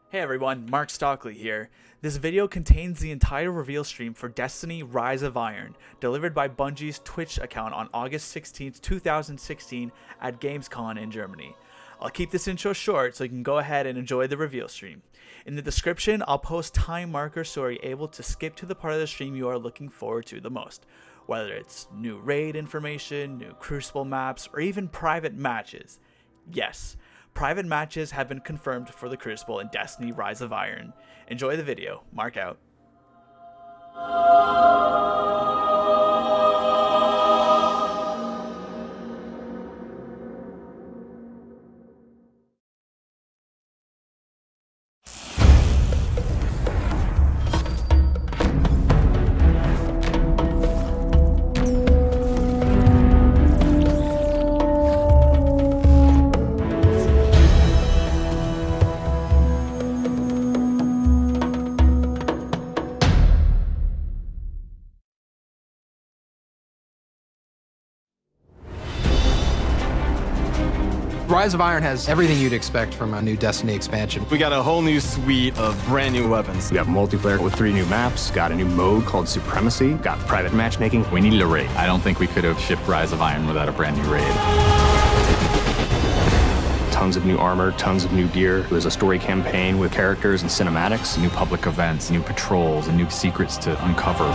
Hey everyone, Mark Stockley here. This video contains the entire reveal stream for Destiny Rise of Iron, delivered by Bungie's Twitch account on August 16, 2016 at Gamescon in Germany. I'll keep this intro short so you can go ahead and enjoy the reveal stream. In the description, I'll post time markers so you're able to skip to the part of the stream you are looking forward to the most. Whether it's new raid information, new Crucible maps, or even private matches. Yes, private matches have been confirmed for the Crucible in Destiny Rise of Iron. Enjoy the video. Mark out. Rise of Iron has everything you'd expect from a new Destiny expansion. We got a whole new suite of brand new weapons. We got multiplayer with 3 new maps, got a new mode called Supremacy, got private matchmaking. We needed a raid. I don't think we could have shipped Rise of Iron without a brand new raid. Tons of new armor, tons of new gear. There's a story campaign with characters and cinematics. New public events, new patrols, and new secrets to uncover.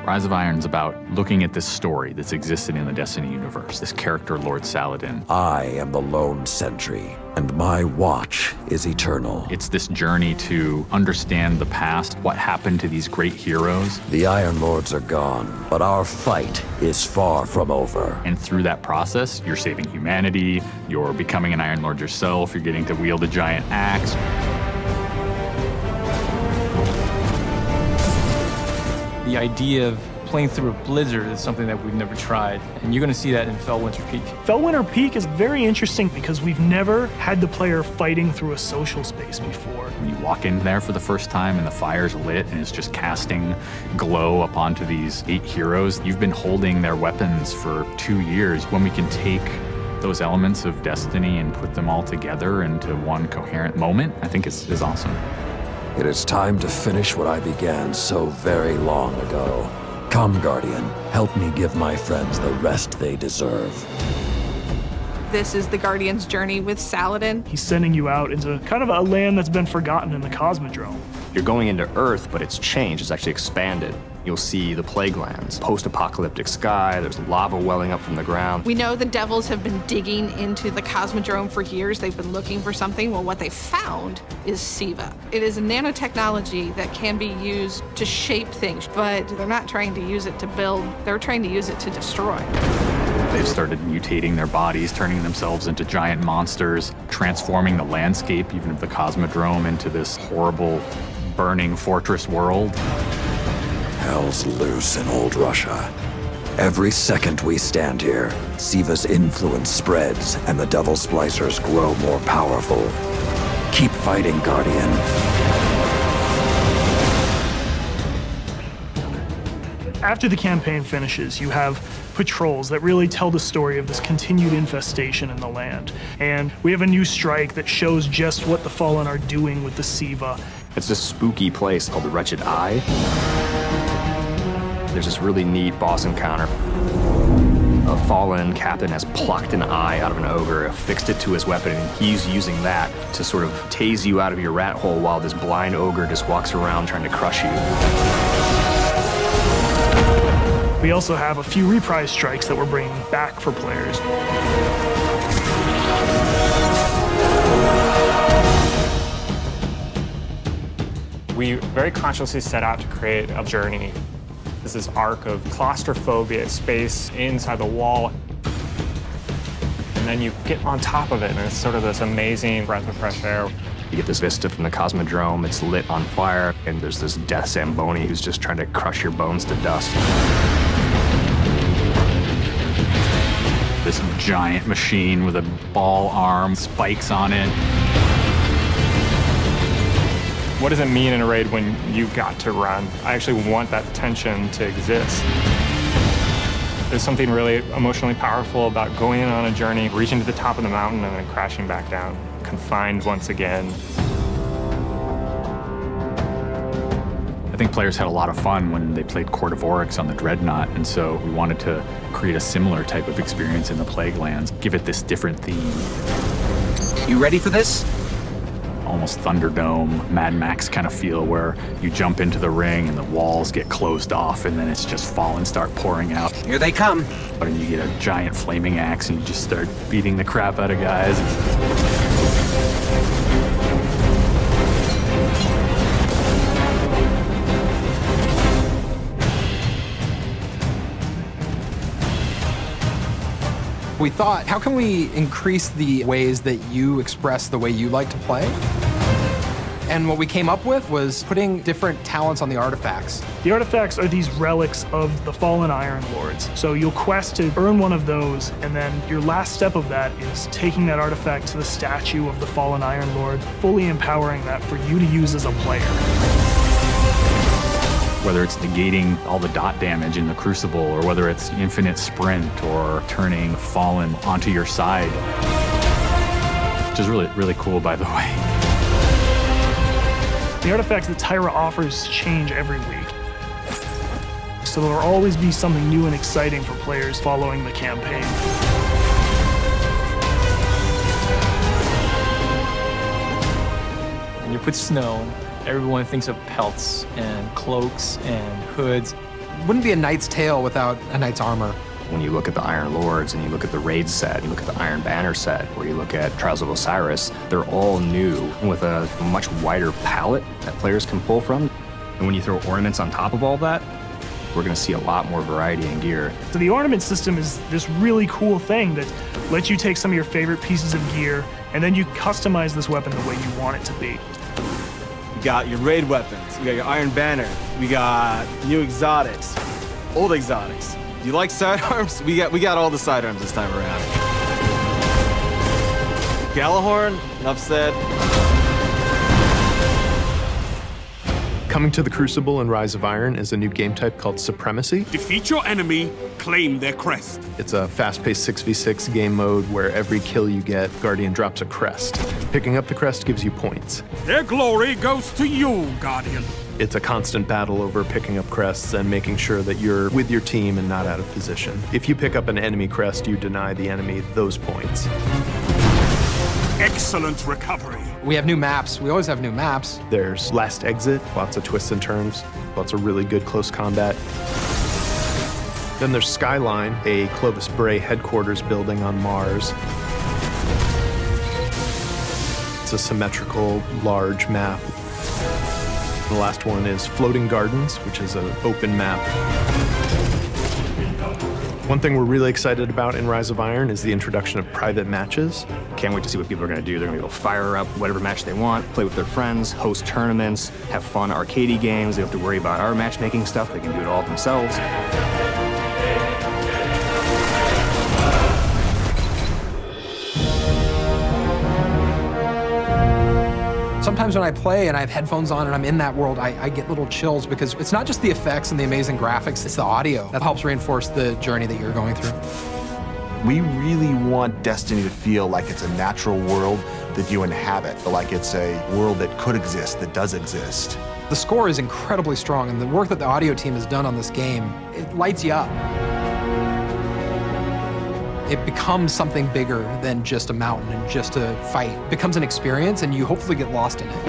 Rise of Iron is about looking at this story that's existed in the Destiny universe, this character, Lord Saladin. I am the lone sentry, and my watch is eternal. It's this journey to understand the past, what happened to these great heroes. The Iron Lords are gone, but our fight is far from over. And through that process, you're saving humanity, you're becoming an Iron Lord yourself, you're getting to wield a giant axe. The idea of playing through a blizzard is something that we've never tried, and you're going to see that in Fellwinter Peak. Fellwinter Peak is very interesting because we've never had the player fighting through a social space before. When you walk in there for the first time and the fire's lit and it's just casting glow up onto these 8 heroes, you've been holding their weapons for 2 years. When we can take those elements of Destiny and put them all together into one coherent moment, I think is awesome. It is time to finish what I began so very long ago. Come, Guardian, help me give my friends the rest they deserve. This is the Guardian's journey with Saladin. He's sending you out into kind of a land that's been forgotten in the Cosmodrome. You're going into Earth, but it's changed, it's actually expanded. You'll see the Plaguelands, post-apocalyptic sky, there's lava welling up from the ground. We know the Devils have been digging into the Cosmodrome for years. They've been looking for something. Well, what they found is Siva. It is a nanotechnology that can be used to shape things, but they're not trying to use it to build, they're trying to use it to destroy. They've started mutating their bodies, turning themselves into giant monsters, transforming the landscape, even of the Cosmodrome, into this horrible, burning fortress world. Hell's loose in old Russia. Every second we stand here, Siva's influence spreads and the Devil Splicers grow more powerful. Keep fighting, Guardian. After the campaign finishes, you have patrols that really tell the story of this continued infestation in the land. And we have a new strike that shows just what the Fallen are doing with the Siva. It's this spooky place called the Wretched Eye. There's this really neat boss encounter. A fallen captain has plucked an eye out of an ogre, affixed it to his weapon, and he's using that to sort of tase you out of your rat hole while this blind ogre just walks around trying to crush you. We also have a few reprise strikes that we're bringing back for players. We very consciously set out to create a journey. This is arc of claustrophobia, space inside the wall. And then you get on top of it, and it's sort of this amazing breath of fresh air. You get this vista from the Cosmodrome, it's lit on fire, and there's this death Zamboni who's just trying to crush your bones to dust. This giant machine with a ball arm, spikes on it. What does it mean in a raid when you got to run? I actually want that tension to exist. There's something really emotionally powerful about going on a journey, reaching to the top of the mountain, and then crashing back down, confined once again. I think players had a lot of fun when they played Court of Oryx on the Dreadnought, and so we wanted to create a similar type of experience in the Plaguelands, give it this different theme. You ready for this? Almost Thunderdome, Mad Max kind of feel, where you jump into the ring and the walls get closed off and then it's just fallen start pouring out. Here they come. And you get a giant flaming axe and you just start beating the crap out of guys. We thought, how can we increase the ways that you express the way you like to play? And what we came up with was putting different talents on the artifacts. The artifacts are these relics of the fallen Iron Lords. So you'll quest to earn one of those, and then your last step of that is taking that artifact to the statue of the fallen Iron Lord, fully empowering that for you to use as a player. Whether it's negating all the dot damage in the Crucible, or whether it's infinite sprint, or turning Fallen onto your side. Which is really, really cool, by the way. The artifacts that Tyra offers change every week. So there'll always be something new and exciting for players following the campaign. When you put snow, everyone thinks of pelts and cloaks and hoods. Wouldn't be a knight's tale without a knight's armor. When you look at the Iron Lords and you look at the Raid set, you look at the Iron Banner set, or you look at Trials of Osiris, they're all new with a much wider palette that players can pull from. And when you throw ornaments on top of all that, we're going to see a lot more variety in gear. So the ornament system is this really cool thing that lets you take some of your favorite pieces of gear and then you customize this weapon the way you want it to be. You got your raid weapons, you got your Iron Banner, we got new exotics, old exotics. You like sidearms? We got all the sidearms this time around. Gallahorn, enough said. Coming to the Crucible and Rise of Iron is a new game type called Supremacy. Defeat your enemy, claim their crest. It's a fast-paced 6v6 game mode where every kill you get, Guardian drops a crest. Picking up the crest gives you points. Their glory goes to you, Guardian. It's a constant battle over picking up crests and making sure that you're with your team and not out of position. If you pick up an enemy crest, you deny the enemy those points. Excellent recovery. We have new maps. We always have new maps. There's Last Exit, lots of twists and turns, lots of really good close combat. Then there's Skyline, a Clovis Bray headquarters building on Mars. It's a symmetrical, large map. The last one is Floating Gardens, which is an open map. One thing we're really excited about in Rise of Iron is the introduction of private matches. Can't wait to see what people are going to do. They're going to go fire up whatever match they want, play with their friends, host tournaments, have fun arcadey games. They don't have to worry about our matchmaking stuff. They can do it all themselves. Sometimes when I play and I have headphones on and I'm in that world, I get little chills because it's not just the effects and the amazing graphics, it's the audio that helps reinforce the journey that you're going through. We really want Destiny to feel like it's a natural world that you inhabit, like it's a world that could exist, that does exist. The score is incredibly strong, and the work that the audio team has done on this game, it lights you up. It becomes something bigger than just a mountain and just a fight. It becomes an experience, and you hopefully get lost in it.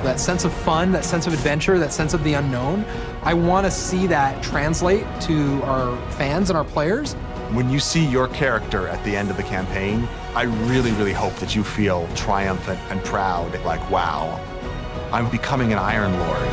That sense of fun, that sense of adventure, that sense of the unknown, I want to see that translate to our fans and our players. When you see your character at the end of the campaign, I really, really hope that you feel triumphant and proud, like, wow, I'm becoming an Iron Lord.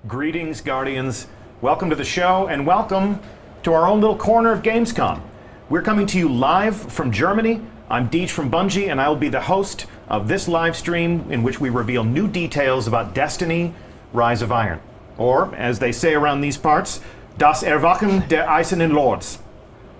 Greetings, Guardians. Welcome to the show, and welcome to our own little corner of Gamescom. We're coming to you live from Germany. I'm Deej from Bungie, and I will be the host of this live stream in which we reveal new details about Destiny, Rise of Iron. Or, as they say around these parts, Das Erwachen der Eisernen Lords.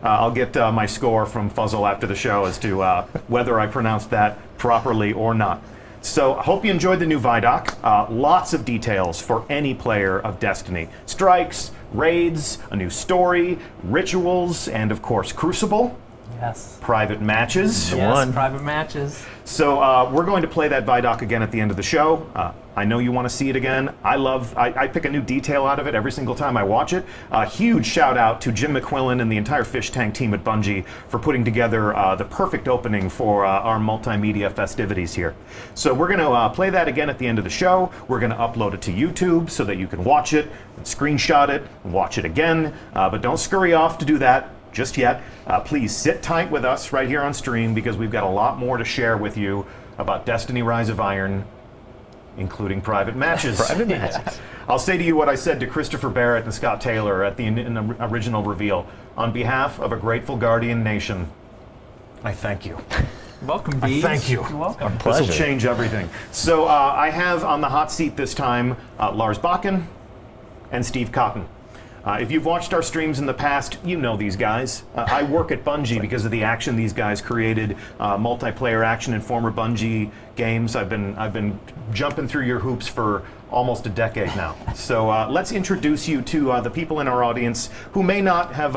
I'll get my score from Fuzzle after the show as to whether I pronounced that properly or not. So I hope you enjoyed the new Vidoc. Lots of details for any player of Destiny. Strikes, raids, a new story, rituals, and of course Crucible. Yes. Private matches. Yes, private matches. So we're going to play that Vidoc again at the end of the show. I know you want to see it again. I pick a new detail out of it every single time I watch it. Huge shout out to Jim McQuillan and the entire Fish Tank team at Bungie for putting together the perfect opening for our multimedia festivities here. So we're going to play that again at the end of the show. We're going to upload it to YouTube so that you can watch it, screenshot it, watch it again. But don't scurry off to do that just yet. Please sit tight with us right here on stream because we've got a lot more to share with you about Destiny Rise of Iron, including private matches. Private matches. I'll say to you what I said to Christopher Barrett and Scott Taylor at the original reveal. On behalf of a grateful Guardian nation, I thank you. Welcome, I Bees. thank you. You're welcome. This will change everything. So I have on the hot seat this time Lars Bakken and Steve Cotton. If you've watched our streams in the past, you know these guys. I work at Bungie because of the action these guys created, multiplayer action in former Bungie games. I've been jumping through your hoops for almost a decade now. So let's introduce you to the people in our audience who may not have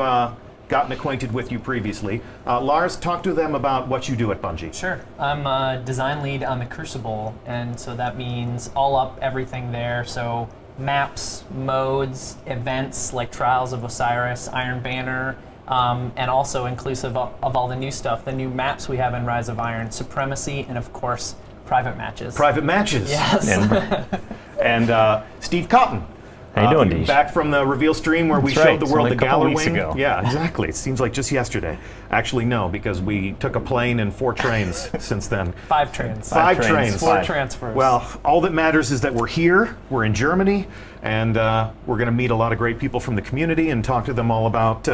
gotten acquainted with you previously. Lars, talk to them about what you do at Bungie. Sure. I'm a design lead on the Crucible, and so that means all up everything there. So maps, modes, events like Trials of Osiris, Iron Banner, and also inclusive of all the new stuff, the new maps we have in Rise of Iron, Supremacy, and of course, private matches. Private matches. Yes. And Steve Cotton. How you doing, Deej? Back from the reveal stream where we showed the world the Galar weeks Wing. ago. Yeah, exactly. It seems like just yesterday. Actually, no, because we took a plane and 4 trains since then. 5 trains. 5 trains. 4 transfers. Well, all that matters is that we're here, we're in Germany, and we're going to meet a lot of great people from the community and talk to them all about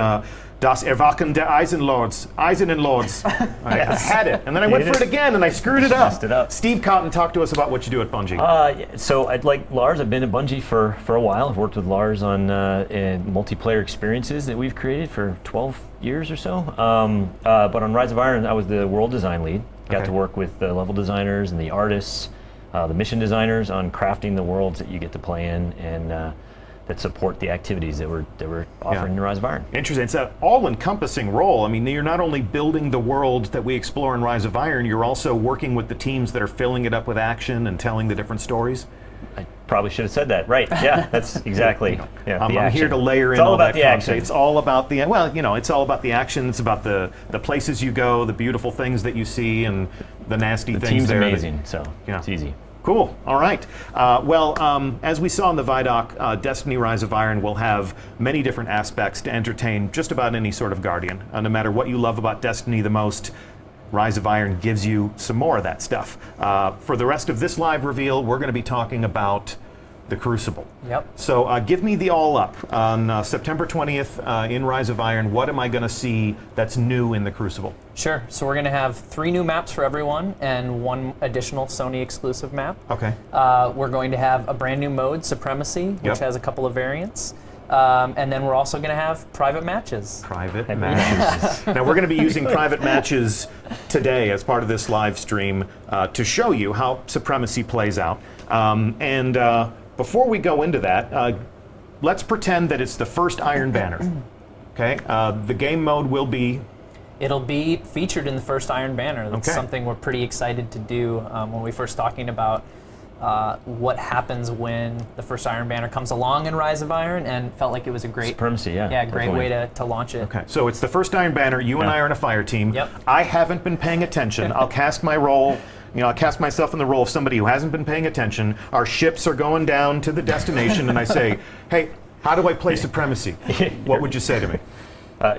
Das Erwachen der Eisenlords. Eisen and Lords. I had it, and then I went for it again, and I screwed it up. Messed it up. Steve Cotton, talk to us about what you do at Bungie. So I'd like Lars. I've been at Bungie for a while. I've worked with Lars on multiplayer experiences that we've created for 12 years or so. But on Rise of Iron, I was the world design lead. Got to work with the level designers and the artists, the mission designers on crafting the worlds that you get to play in and that support the activities that we're offering in Rise of Iron. Interesting. It's an all-encompassing role. I mean, you're not only building the world that we explore in Rise of Iron, you're also working with the teams that are filling it up with action and telling the different stories. I probably should have said that. Right. Yeah, that's exactly. Yeah, I'm here to layer in all all about that the content. action. It's all about the, well, you know, it's all about the action. It's about the places you go, the beautiful things that you see, and the nasty The things team's there. amazing, so it's easy. Cool. All right. As we saw in the Vidoc, Destiny Rise of Iron will have many different aspects to entertain just about any sort of Guardian. No matter what you love about Destiny the most, Rise of Iron gives you some more of that stuff. For the rest of this live reveal, we're going to be talking about the Crucible. Yep. So give me the all up on September 20th in Rise of Iron. What am I going to see that's new in the Crucible? Sure. So we're going to have 3 new maps for everyone and 1 additional Sony exclusive map. Okay. We're going to have a brand new mode, Supremacy, which has a couple of variants. And then we're also going to have private matches. Private matches. Now we're going to be using private matches today as part of this live stream to show you how Supremacy plays out. Before we go into that, let's pretend that it's the first Iron Banner. Okay. The game mode will be. It'll be featured in the first Iron Banner. That's something we're pretty excited to do when we first talking about what happens when the first Iron Banner comes along in Rise of Iron, and felt like it was a great Supremacy, great definitely. way to launch it. Okay, so it's the first Iron Banner. You and I are in a fire team. Yep. I haven't been paying attention. I'll cast my role. You know, I'll cast myself in the role of somebody who hasn't been paying attention. Our ships are going down to the destination, and I say, "Hey, how do I play Supremacy?" What would you say to me?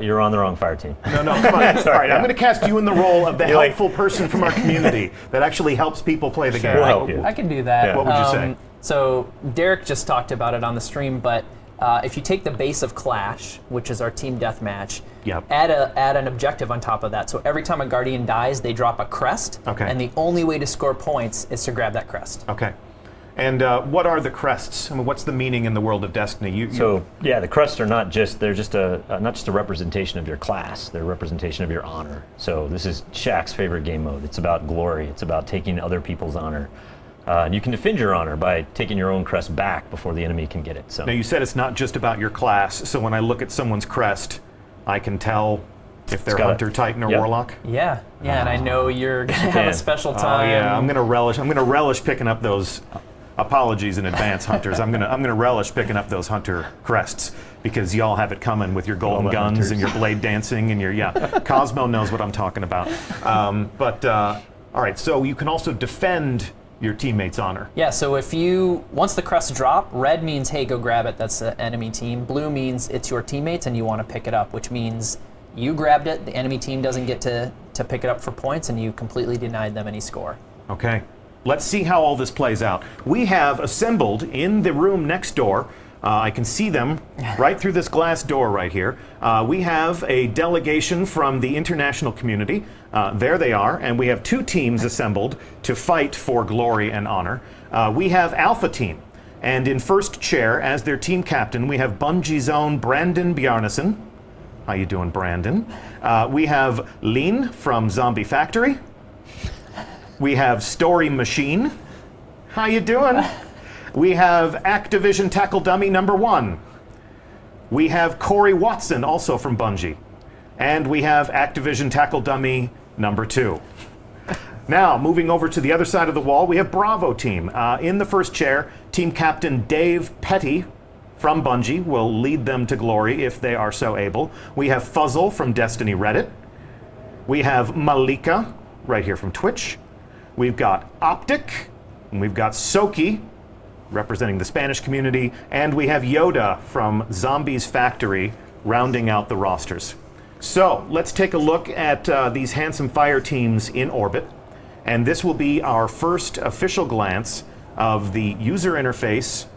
You're on the wrong fire team. No, come on. All right, I'm going to cast you in the role of the helpful person from our community that actually helps people play the game. We'll help you. I can do that. Yeah. What would you say? So Derek just talked about it on the stream, but if you take the base of Clash, which is our team deathmatch, add an objective on top of that. So every time a Guardian dies, they drop a crest, and the only way to score points is to grab that crest. Okay. And what are the crests? I mean, what's the meaning in the world of Destiny? Yeah, the crests are not just not just a representation of your class, they're a representation of your honor. So this is Shaq's favorite game mode. It's about glory. It's about taking other people's honor. And you can defend your honor by taking your own crest back before the enemy can get it. So now you said it's not just about your class. So when I look at someone's crest, I can tell if they're Hunter, Titan, or Warlock. Yeah, and I know you're gonna have a special time. Yeah, I'm gonna relish picking up those. Apologies in advance, hunters. I'm gonna relish picking up those hunter crests because y'all have it coming with your golden guns hunters. And your blade dancing and your Cosmo knows what I'm talking about. All right, so you can also defend your teammate's honor. Yeah, so once the crests drop, red means hey, go grab it. That's the enemy team. Blue means it's your teammates and you want to pick it up, which means you grabbed it. The enemy team doesn't get to pick it up for points, and you completely denied them any score. Okay. Let's see how all this plays out. We have assembled in the room next door. I can see them right through this glass door right here. We have a delegation from the international community. There they are. And we have 2 teams assembled to fight for glory and honor. We have Alpha Team. And in first chair, as their team captain, we have Bungie's own Brandon Bjarnason. How you doing, Brandon? We have Lean from Zombie Factory. We have Story Machine. How you doing? We have Activision Tackle Dummy #1. We have Corey Watson, also from Bungie. And we have Activision Tackle Dummy #2. Now, moving over to the other side of the wall, we have Bravo Team. In the first chair, Team Captain Dave Petty from Bungie will lead them to glory if they are so able. We have Fuzzle from Destiny Reddit. We have Malika, right here from Twitch. We've got Optic, and we've got Soki, representing the Spanish community, and we have Yoda from Zombies Factory, rounding out the rosters. So, let's take a look at these handsome fire teams in orbit, and this will be our first official glance of the user interface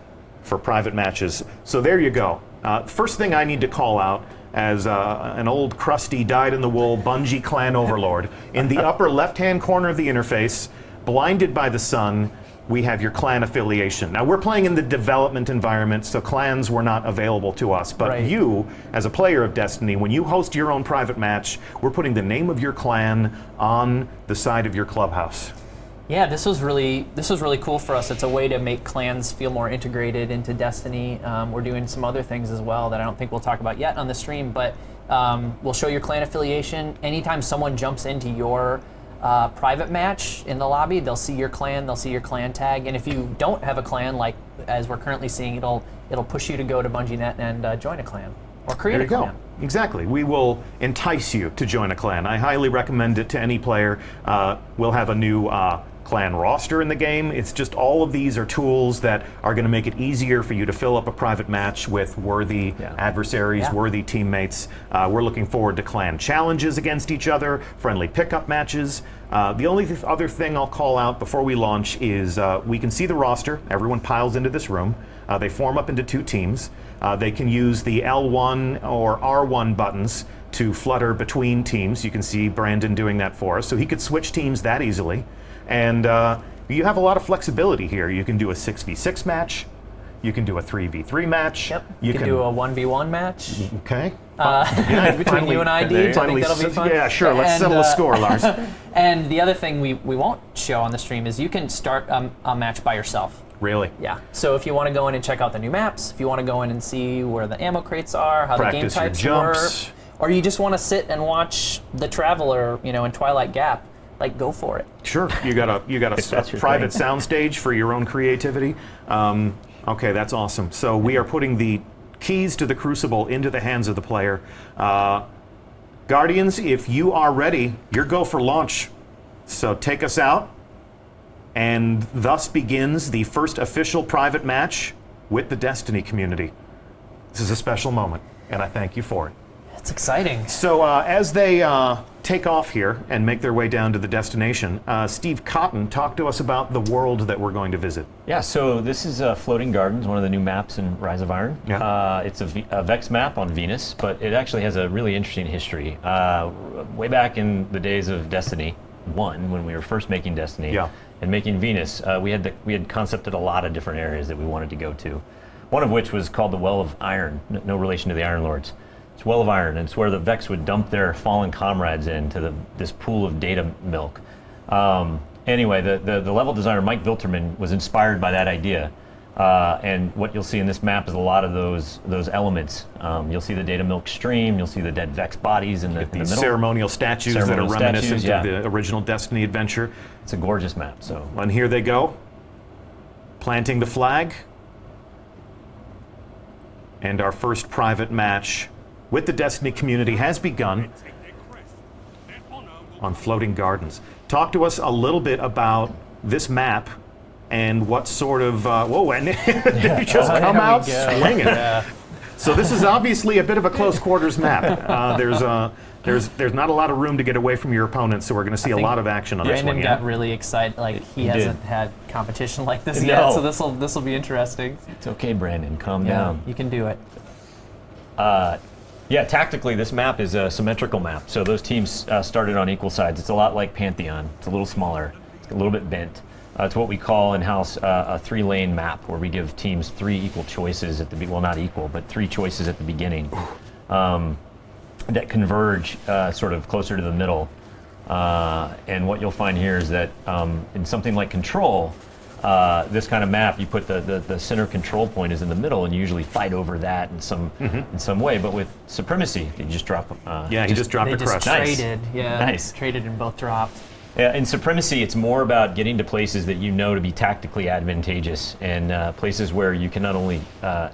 for private matches. So there you go. First thing I need to call out, as an old crusty dyed-in-the-wool Bungie clan overlord. In the upper left-hand corner of the interface, blinded by the sun, we have your clan affiliation. Now, we're playing in the development environment, so clans were not available to us. But you, as a player of Destiny, when you host your own private match, we're putting the name of your clan on the side of your clubhouse. Yeah, this was really cool for us. It's a way to make clans feel more integrated into Destiny. We're doing some other things as well that I don't think we'll talk about yet on the stream, but we'll show your clan affiliation. Anytime someone jumps into your private match in the lobby, they'll see your clan, they'll see your clan tag, and if you don't have a clan, like as we're currently seeing, it'll push you to go to BungieNet and join a clan or create a clan. There you go. Exactly. We will entice you to join a clan. I highly recommend it to any player. We'll have a new clan roster in the game. It's just all of these are tools that are going to make it easier for you to fill up a private match with worthy adversaries, worthy teammates. We're looking forward to clan challenges against each other, friendly pickup matches. The only other thing I'll call out before we launch is we can see the roster. Everyone piles into this room. They form up into 2 teams. They can use the L1 or R1 buttons to flutter between teams. You can see Brandon doing that for us. So he could switch teams that easily. And you have a lot of flexibility here. You can do a 6v6 match. You can do a 3v3 match. Yep. You can do a 1v1 match. Okay. Between you and I, Deej, I think that'll be fun. Yeah, sure. Let's settle the score, Lars. And the other thing we won't show on the stream is you can start a match by yourself. Really? Yeah. So if you want to go in and check out the new maps, if you want to go in and see where the ammo crates are, how Practice the game types your work, jumps. or you just want to sit and watch the Traveler, in Twilight Gap, like go for it. Sure. You got a private soundstage for your own creativity. Okay, that's awesome. So we are putting the keys to the Crucible into the hands of the player. Guardians, if you are ready, you're go for launch. So take us out. And thus begins the first official private match with the Destiny community. This is a special moment, and I thank you for it. It's exciting. So as they take off here and make their way down to the destination, Steve Cotton, talk to us about the world that we're going to visit. Yeah, so this is Floating Gardens, one of the new maps in Rise of Iron. Yeah. It's a Vex map on Venus, but it actually has a really interesting history. Way back in the days of Destiny 1, when we were first making Destiny, and making Venus, we had concepted a lot of different areas that we wanted to go to. One of which was called the Well of Iron, no relation to the Iron Lords. It's Well of Iron, and it's where the Vex would dump their fallen comrades into this pool of data milk. Anyway, the level designer Mike Vilterman was inspired by that idea. And what you'll see in this map is a lot of those elements. You'll see the data milk stream, you'll see the dead Vex bodies in the middle. Ceremonial statues that are reminiscent of the original Destiny adventure. It's a gorgeous map. So, and here they go, planting the flag. And our first private match with the Destiny community has begun on Floating Gardens. Talk to us a little bit about this map and what sort of whoa, and did you just come out swinging? Yeah. So this is obviously a bit of a close quarters map. There's not a lot of room to get away from your opponents, so we're going to see a lot of action on this one. Brandon got really excited, like he hasn't had competition like this yet, so this will be interesting. It's okay, Brandon, calm down. You can do it. Yeah, tactically, this map is a symmetrical map. So those teams started on equal sides. It's a lot like Pantheon. It's a little smaller. It's a little bit bent. It's what we call in-house a 3-lane map, where we give teams 3 equal choices at the well, not equal, but 3 choices at the beginning that converge sort of closer to the middle. And what you'll find here is that in something like Control, this kind of map, you put the center control point is in the middle, and you usually fight over that in some way. But with Supremacy, you just drop. He just dropped a crest. Traded, traded and both dropped. Yeah, in Supremacy, it's more about getting to places that you know to be tactically advantageous, and places where you can not only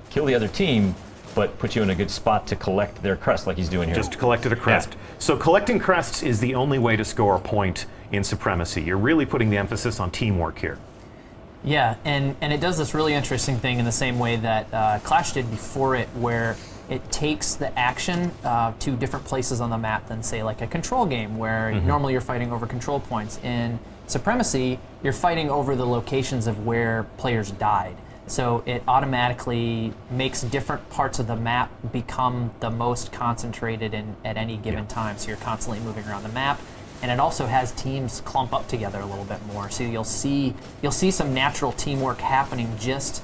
kill the other team, but put you in a good spot to collect their crest, like he's doing here. Just collected a crest. Yeah. So collecting crests is the only way to score a point in Supremacy. You're really putting the emphasis on teamwork here. Yeah, and it does this really interesting thing in the same way that Clash did before it, where it takes the action to different places on the map than, say, like a Control game, where normally you're fighting over control points. In Supremacy, you're fighting over the locations of where players died. So it automatically makes different parts of the map become the most concentrated at any given time. So you're constantly moving around the map. And it also has teams clump up together a little bit more. So you'll see some natural teamwork happening just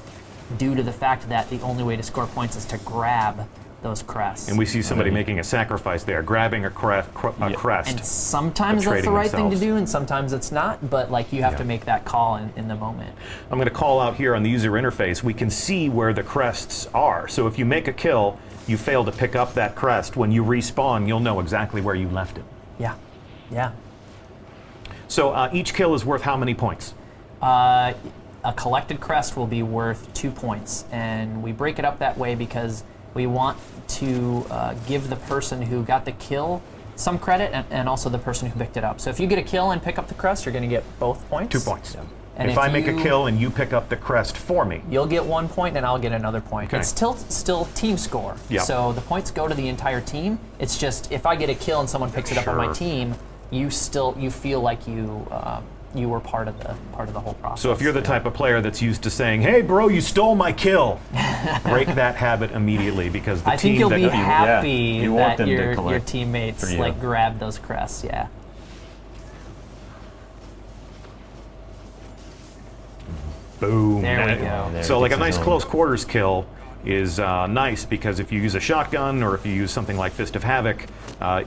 due to the fact that the only way to score points is to grab those crests. And we see somebody making a sacrifice there, grabbing a crest. And sometimes that's the right thing to do, and sometimes it's not, but like you have to make that call in the moment. I'm going to call out here on the user interface. We can see where the crests are. So if you make a kill, you fail to pick up that crest. When you respawn, you'll know exactly where you left it. Yeah. Yeah. So each kill is worth how many points? A collected crest will be worth 2 points, and we break it up that way because we want to give the person who got the kill some credit, and also the person who picked it up. So if you get a kill and pick up the crest, you're going to get both points. 2 points. Yeah. And if I make a kill and you pick up the crest for me, you'll get 1 point and I'll get another point. Okay. It's still team score. Yep. So the points go to the entire team. It's just if I get a kill and someone picks it up on my team, you feel like you were part of the whole process. So if you're the type of player that's used to saying, "Hey, bro, you stole my kill," break that habit immediately, because the I think you'll be happy that your teammates like grab those crests. Yeah. Boom. There we go. So like a nice close quarters kill is nice, because if you use a shotgun or if you use something like Fist of Havoc,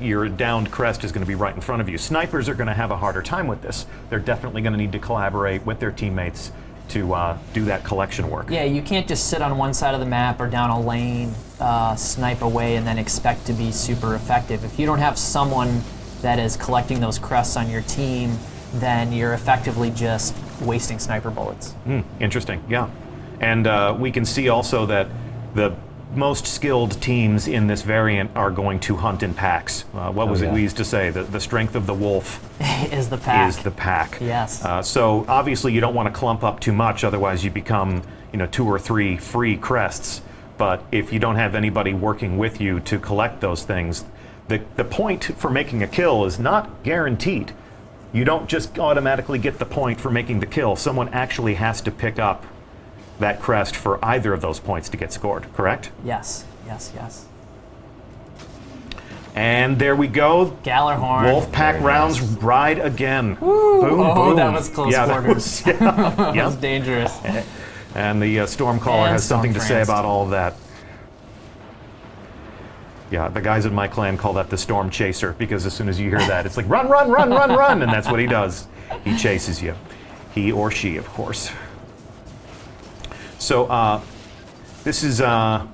your downed crest is going to be right in front of you. Snipers are going to have a harder time with this. They're definitely going to need to collaborate with their teammates to do that collection work. Yeah, you can't just sit on one side of the map or down a lane, snipe away, and then expect to be super effective. If you don't have someone that is collecting those crests on your team, then you're effectively just wasting sniper bullets. Interesting, yeah. And we can see also that the most skilled teams in this variant are going to hunt in packs. What was it we used to say? The strength of the wolf is the pack. Is the pack. Yes. So obviously you don't want to clump up too much, otherwise you become 2 or 3 free crests. But if you don't have anybody working with you to collect those things, the point for making a kill is not guaranteed. You don't just automatically get the point for making the kill. Someone actually has to pick up that crest for either of those points to get scored, correct? Yes, yes, yes. And there we go. Gallarhorn. Wolfpack rounds ride again. Woo. Boom, Oh, boom. that was close quarters. That was dangerous. And the Stormcaller And has something to say Stormtranced. about all of that. Yeah, the guys in my clan call that the Storm Chaser, because as soon as you hear that, it's like, run, run, run, run, run, and that's what he does. He chases you. He or she, of course. So this is a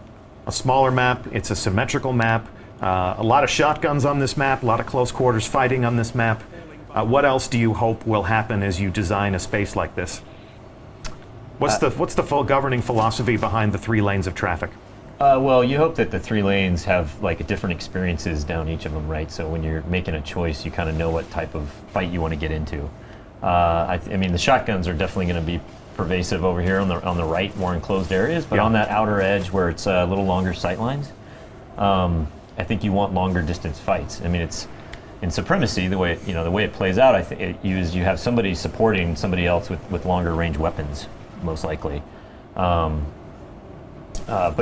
smaller map. It's a symmetrical map. A lot of shotguns on this map, a lot of close quarters fighting on this map. What else do you hope will happen as you design a space like this? What's the full governing philosophy behind the 3 lanes of traffic? Well, you hope that the 3 lanes have like different experiences down each of them, right? So when you're making a choice, you kind of know what type of fight you want to get into. I mean, the shotguns are definitely going to be pervasive over here on the right, more enclosed areas, but on that outer edge where it's a little longer sight lines, I think you want longer distance fights. I mean, it's in Supremacy, the way it plays out. I think you have somebody supporting somebody else with longer range weapons, most likely. But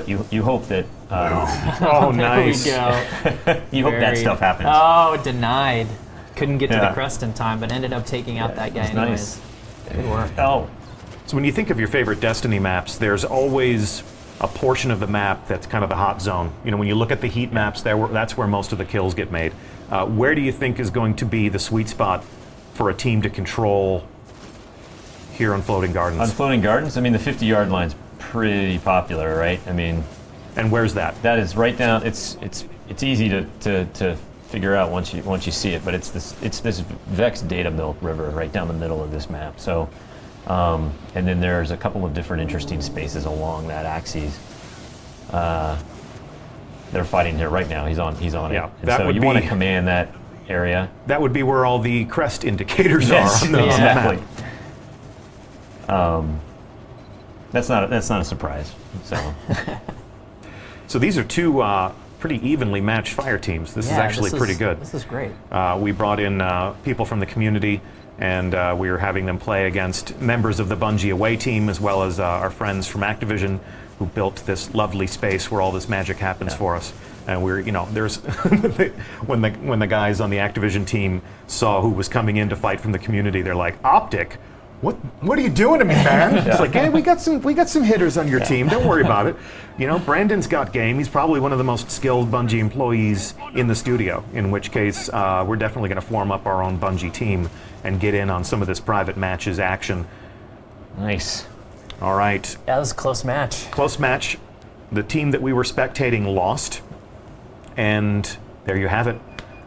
you hope that. Oh, nice. There we go. You hope that stuff happens. Oh, denied. Couldn't get to the crest in time, but ended up taking out that guy anyways. Nice. Good work. Oh. So when you think of your favorite Destiny maps, there's always a portion of the map that's kind of the hot zone. You know, when you look at the heat maps, that's where most of the kills get made. Where do you think is going to be the sweet spot for a team to control here on Floating Gardens? On Floating Gardens, I mean, the 50-yard line's pretty popular, right? I mean, and where's that? That is right down. It's easy to figure out once you see it, but it's this Vex data milk river right down the middle of this map. So, and then there's a couple of different interesting spaces along that axis. They're fighting here right now. He's on it. And so you want to command that area. That would be where all the crest indicators are on the map. That's not a surprise. So, so these are 2 pretty evenly matched fire teams. This is actually pretty good. This is great. We brought in people from the community, and we were having them play against members of the Bungie away team, as well as our friends from Activision, who built this lovely space where all this magic happens for us. And we're, there's when the guys on the Activision team saw who was coming in to fight from the community, they're like, "Optic, what are you doing to me, man?" It's like, "Hey, we got some hitters on your team. Don't worry about it." Brandon's got game. He's probably one of the most skilled Bungie employees in the studio. In which case, we're definitely going to form up our own Bungie team and get in on some of this private matches action. Nice. All right. That was a close match. Close match. The team that we were spectating lost. And there you have it.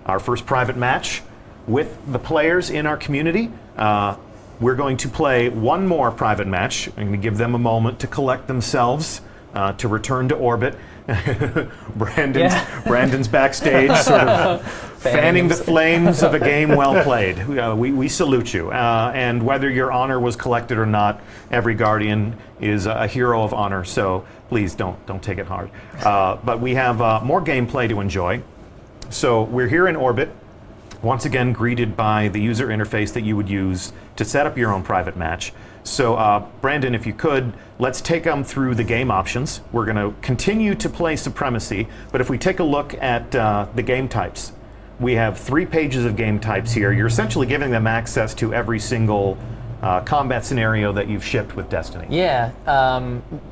Our first private match with the players in our community. We're going to play one more private match. I'm going to give them a moment to collect themselves, to return to orbit. Brandon's backstage, sort of fanning the flames of a game well played. We salute you. And whether your honor was collected or not, every Guardian is a hero of honor, so please don't take it hard. But we have more gameplay to enjoy. So we're here in orbit, once again greeted by the user interface that you would use to set up your own private match. So Brandon, if you could, let's take them through the game options. We're going to continue to play Supremacy, but if we take a look at the game types, we have 3 pages of game types here. You're essentially giving them access to every single combat scenario that you've shipped with Destiny. Yeah,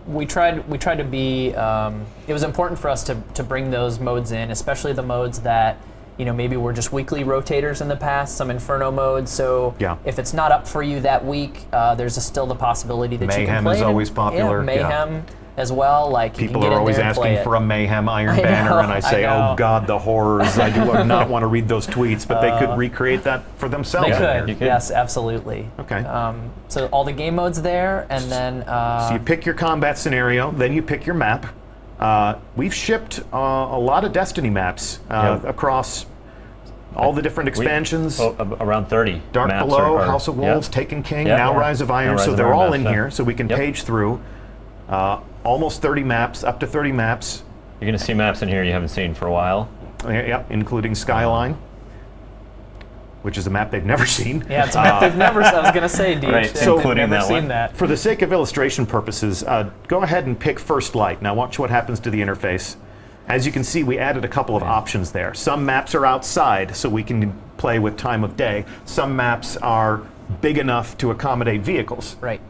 we tried to be. It was important for us to bring those modes in, especially the modes that maybe were just weekly rotators in the past, some Inferno modes. So if it's not up for you that week, there's still the possibility that you can play. Mayhem is always popular. Mayhem as well. Like people are always asking for a Mayhem Iron Banner, and I say, oh God, the horrors! I do not want to read those tweets, but they could recreate that for themselves. They could. Yes, absolutely. Okay. So all the game modes there, and then. So you pick your combat scenario, then you pick your map. We've shipped a lot of Destiny maps across all the different expansions. Around 30. Dark maps Below, House of Wolves, Taken King, now Rise of Iron. So they're all in here, so we can page through. Almost 30 maps, up to 30 maps. You're going to see maps in here you haven't seen for a while. Including Skyline, which is a map they've never seen. Yeah, it's a map they've never seen. I was going to say, Deej. Right, so including never that seen one. that. For the sake of illustration purposes, go ahead and pick First Light. Now watch what happens to the interface. As you can see, we added a couple of options there. Some maps are outside, so we can play with time of day. Some maps are big enough to accommodate vehicles. Right.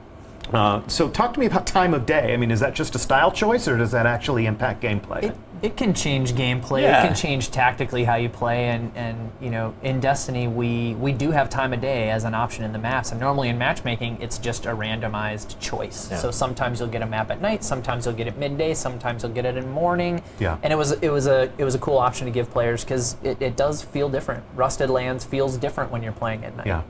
So talk to me about time of day. I mean, is that just a style choice, or does that actually impact gameplay? It can change gameplay. Yeah. It can change tactically how you play, and you know, in Destiny we do have time of day as an option in the maps, and normally in matchmaking it's just a randomized choice. Yeah. So sometimes you'll get a map at night, sometimes you'll get it midday, sometimes you'll get it in morning. Yeah. And it was a cool option to give players because it does feel different. Rusted Lands feels different when you're playing at night. Yeah.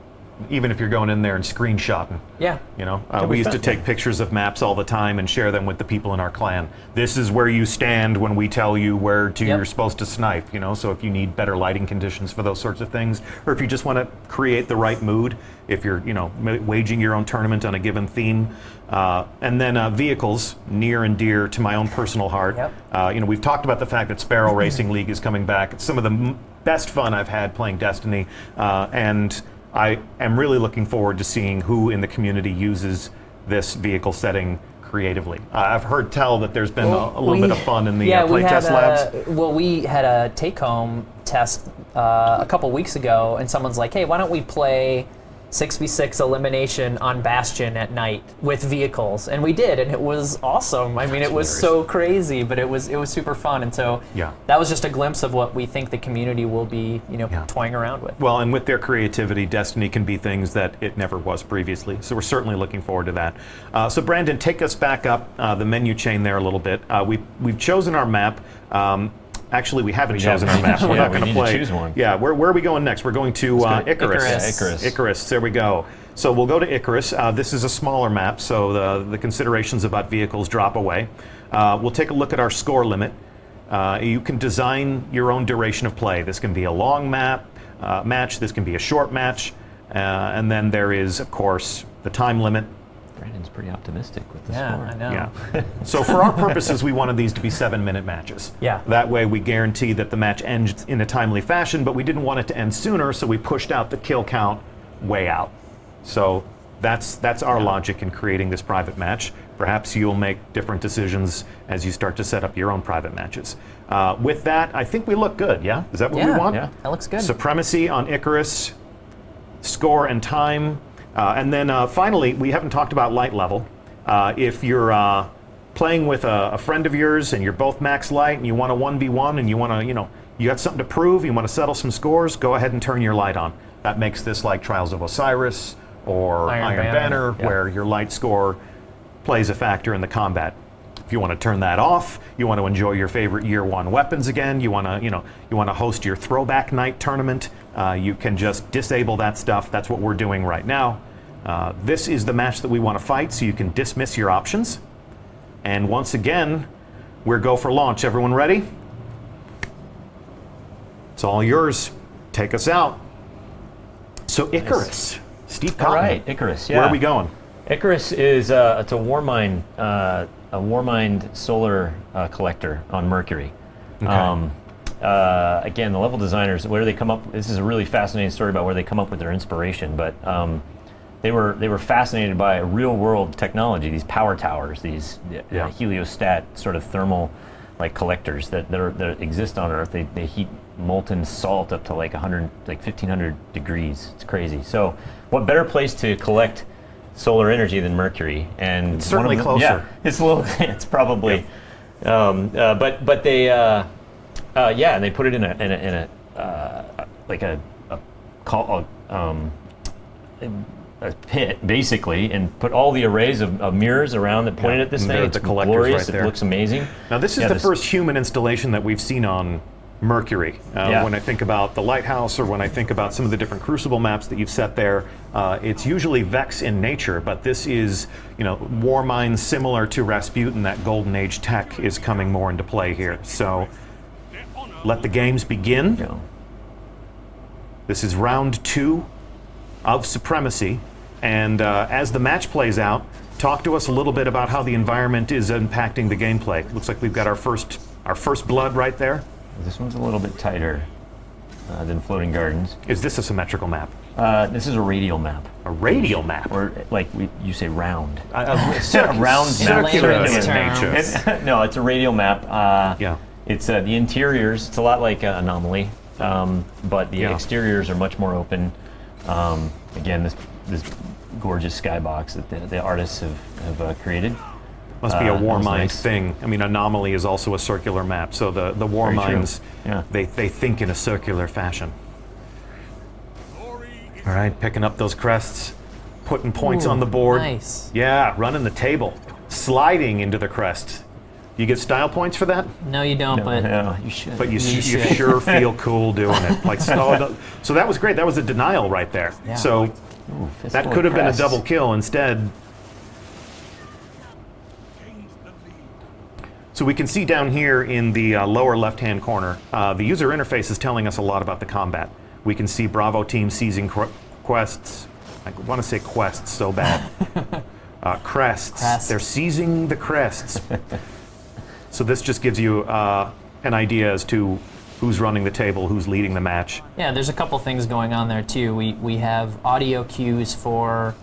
Even if you're going in there and screenshotting. Yeah. You know, we used to take pictures of maps all the time and share them with the people in our clan. This is where you stand when we tell you where you're supposed to snipe, you know, so if you need better lighting conditions for those sorts of things, or if you just want to create the right mood, if you're, you know, waging your own tournament on a given theme. And then vehicles, near and dear to my own personal heart. You know, we've talked about the fact that Sparrow Racing League is coming back. It's some of the best fun I've had playing Destiny, and I am really looking forward to seeing who in the community uses this vehicle setting creatively. I've heard tell that there's been a little bit of fun in the playtest labs. Well, we had a take-home test a couple weeks ago, and someone's like, hey, why don't we play 6v6 elimination on Bastion at night with vehicles, and we did, and it was awesome. I mean, it was so crazy, but it was super fun, and so that was just a glimpse of what we think the community will be, you know, toying around with. Well, and with their creativity, Destiny can be things that it never was previously. So we're certainly looking forward to that. So Brandon, take us back up the menu chain there a little bit. We've chosen our map. Actually, we haven't chosen our map. We're not going to play. Choose one. Yeah, where are we going next? We're going to Icarus. Icarus. There we go. So we'll go to Icarus. This is a smaller map, so the considerations about vehicles drop away. We'll take a look at our score limit. You can design your own duration of play. This can be a long match. This can be a short match, and then there is, of course, the time limit. Brandon's pretty optimistic with the score. I know. Yeah. So for our purposes, we wanted these to be 7-minute matches. Yeah. That way we guarantee that the match ends in a timely fashion, but we didn't want it to end sooner, so we pushed out the kill count way out. So that's our logic in creating this private match. Perhaps you'll make different decisions as you start to set up your own private matches. With that, I think we look good, yeah? Is that what we want? Yeah, that looks good. Supremacy on Icarus, score and time. And then finally, we haven't talked about light level. If you're playing with a friend of yours and you're both max light and you want a 1v1 and you want to, you know, you got something to prove, you want to settle some scores, go ahead and turn your light on. That makes this like Trials of Osiris or Iron Banner, where your light score plays a factor in the combat. If you want to turn that off, you want to enjoy your favorite year one weapons again, you want to, you want to host your throwback night tournament, you can just disable that stuff. That's what we're doing right now. This is the match that we want to fight, so you can dismiss your options. And once again, we're go for launch. Everyone ready? It's all yours. Take us out. So Icarus, Steve Cotton. All right, Icarus. Yeah. Where are we going? Icarus is it's a Warmind solar collector on Mercury. Okay. Again, the level designers, where they come up. This is a really fascinating story about where they come up with their inspiration, but. They were fascinated by real-world technology, these power towers, these heliostat sort of thermal like collectors that exist on Earth. They heat molten salt up to like 1,500 degrees. It's crazy. So, what better place to collect solar energy than Mercury? And it's certainly closer. Yeah, it's a little. It's probably. Yep. But they and they put it in a pit, basically, and put all the arrays of mirrors around that pointed at this thing. It's glorious. Right, it looks amazing. Now, this is the first human installation that we've seen on Mercury. When I think about the Lighthouse, or when I think about some of the different Crucible maps that you've set there, it's usually Vex in nature, but this is, Warmind similar to Rasputin. That Golden Age tech is coming more into play here. So, let the games begin. Yeah. This is round 2 of Supremacy, and as the match plays out, talk to us a little bit about how the environment is impacting the gameplay. Looks like we've got our first blood right there. This one's a little bit tighter than Floating Gardens. Is this a symmetrical map? This is a radial map. A radial map? Or like you say round. A round map. Circular in nature. No, it's a radial map. It's the interiors. It's a lot like Anomaly, but the exteriors are much more open. Again, this gorgeous skybox that the artists have created. Must be a Warmind nice. thing. I mean, Anomaly is also a circular map, so the Warminds, they think in a circular fashion. All right, picking up those crests, putting points on the board. Nice. Yeah, running the table, sliding into the crest. You get style points for that? No, you don't, but you should. But you sure feel cool doing it. Like so that was great. That was a denial right there. Yeah. So that could have been a double kill instead. So we can see down here in the lower left-hand corner, the user interface is telling us a lot about the combat. We can see Bravo team seizing quests. I want to say quests so bad. Crests. They're seizing the crests. So this just gives you an idea as to who's running the table, who's leading the match. Yeah, there's a couple things going on there too. We have audio cues for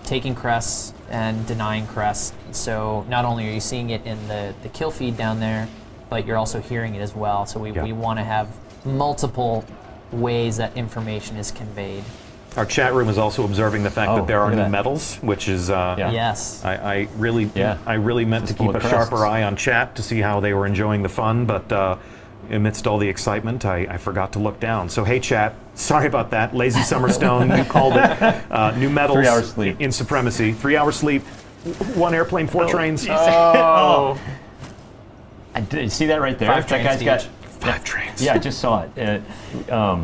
taking crests and denying crests. So not only are you seeing it in the kill feed down there, but you're also hearing it as well. So we want to have multiple ways that information is conveyed. Our chat room is also observing the fact that there are new medals, which is yes. I really meant to keep a sharper eye on chat to see how they were enjoying the fun, but amidst all the excitement, I forgot to look down. So hey chat, sorry about that. Lazy Summerstone, you called it. New medals 3 hours sleep in Supremacy. 3 hours sleep, 1 airplane, 4 trains. Oh. I did see that right there. 5 that guy's got 5 trains. Yeah, I just saw it.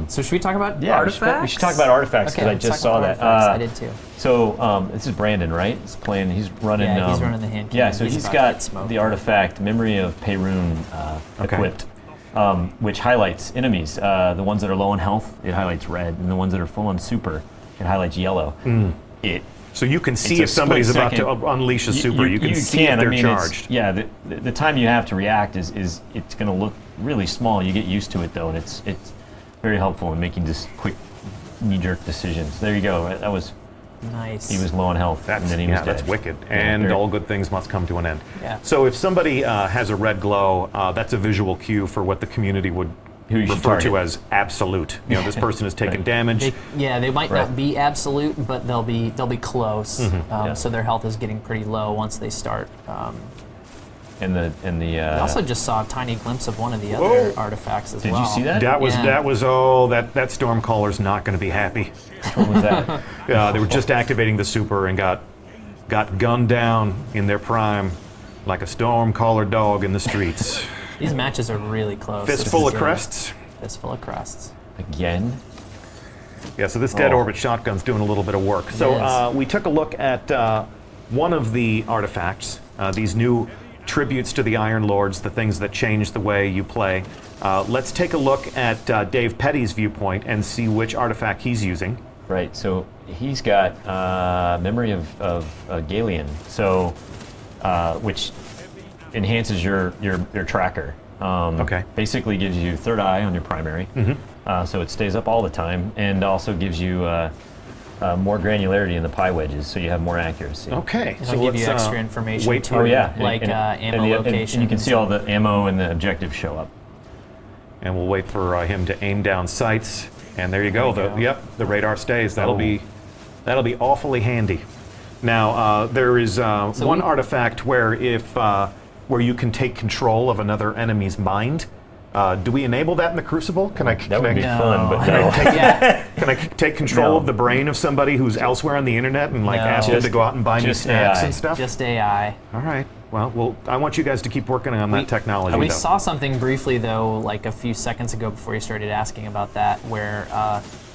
So should we talk about artifacts? We should talk about artifacts because I just saw that. I did too. So this is Brandon, right? He's playing. He's running. Yeah, he's running the hand cannon. Yeah, so he's got the artifact Memory of Perun equipped, which highlights enemies. The ones that are low on health, it highlights red, and the ones that are full on super, it highlights yellow. So you can see if somebody's about to unleash a super. You can see if they're charged. Yeah, the time you have to react is it's going to look really small. You get used to it though, and it's very helpful in making just quick knee-jerk decisions. There you go. That was nice. He was low on health, and then he was dead. That's wicked. And all good things must come to an end. Yeah. So if somebody has a red glow, that's a visual cue for what the community would refer to as absolute. You know, this person is taking damage. They might not be absolute, but they'll be close. So their health is getting pretty low once they start. We also just saw a tiny glimpse of one of the other artifacts as well. Did you see that? That was that Stormcaller's not going to be happy. What was that? They were just activating the super and got gunned down in their prime like a Stormcaller dog in the streets. These matches are really close. Fistful of crests. Fistful of crests. Again? Yeah, so this dead orbit shotgun's doing a little bit of work. So we took a look at one of the artifacts, these new tributes to the Iron Lords, the things that change the way you play. Let's take a look at Dave Petty's viewpoint and see which artifact he's using. Right, so he's got Memory of Galeon, so which enhances your tracker. Basically gives you third eye on your primary, so it stays up all the time, and also gives you more granularity in the pie wedges, so you have more accuracy. Okay, so give you extra information too, like ammo location. And you can see all the ammo and the objectives show up. And we'll wait for him to aim down sights, and there you go. The radar stays. That'll be awfully handy. Now there is one artifact where where you can take control of another enemy's mind. Do we enable that in the Crucible? Can I take control of the brain of somebody who's elsewhere on the internet and ask them to go out and buy me snacks and stuff? Just AI. All right. Well, I want you guys to keep working on that technology. We saw something briefly though, like a few seconds ago before you started asking about that, where